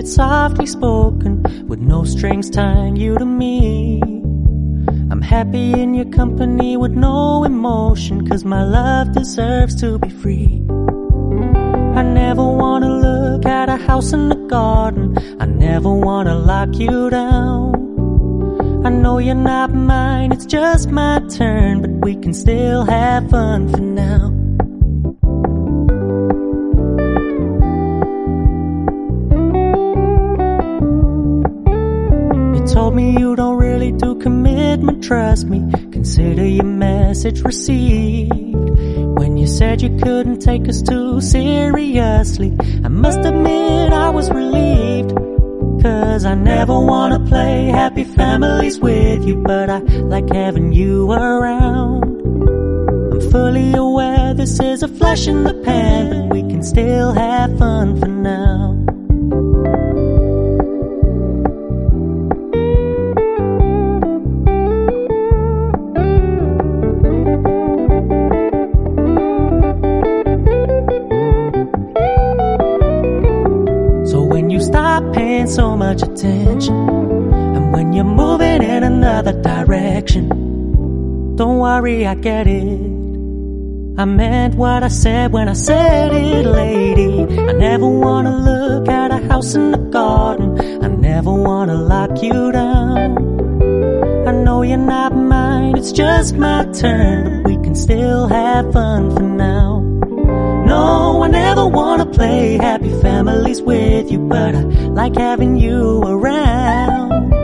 It's softly spoken, with no strings tying you to me. I'm happy in your company with no emotion, 'cause my love deserves to be free. I never wanna look at a house in the garden, I never wanna lock you down. I know you're not mine, it's just my turn, but we can still have fun for now. You told me you don't really do commitment, trust me, consider your message received. When you said you couldn't take us too seriously, I must admit I was relieved. 'Cause I never wanna play happy families with you, but I like having you around. I'm fully aware this is a flash in the pan, but we can still have fun for now. Stop paying so much attention, and when you're moving in another direction, don't worry, I get it. I meant what I said when I said it, lady. I never wanna look at a house in the garden, I never wanna lock you down. I know you're not mine, it's just my turn, but we can still have fun for now. No, I never wanna play happy families with you, but I like having you around.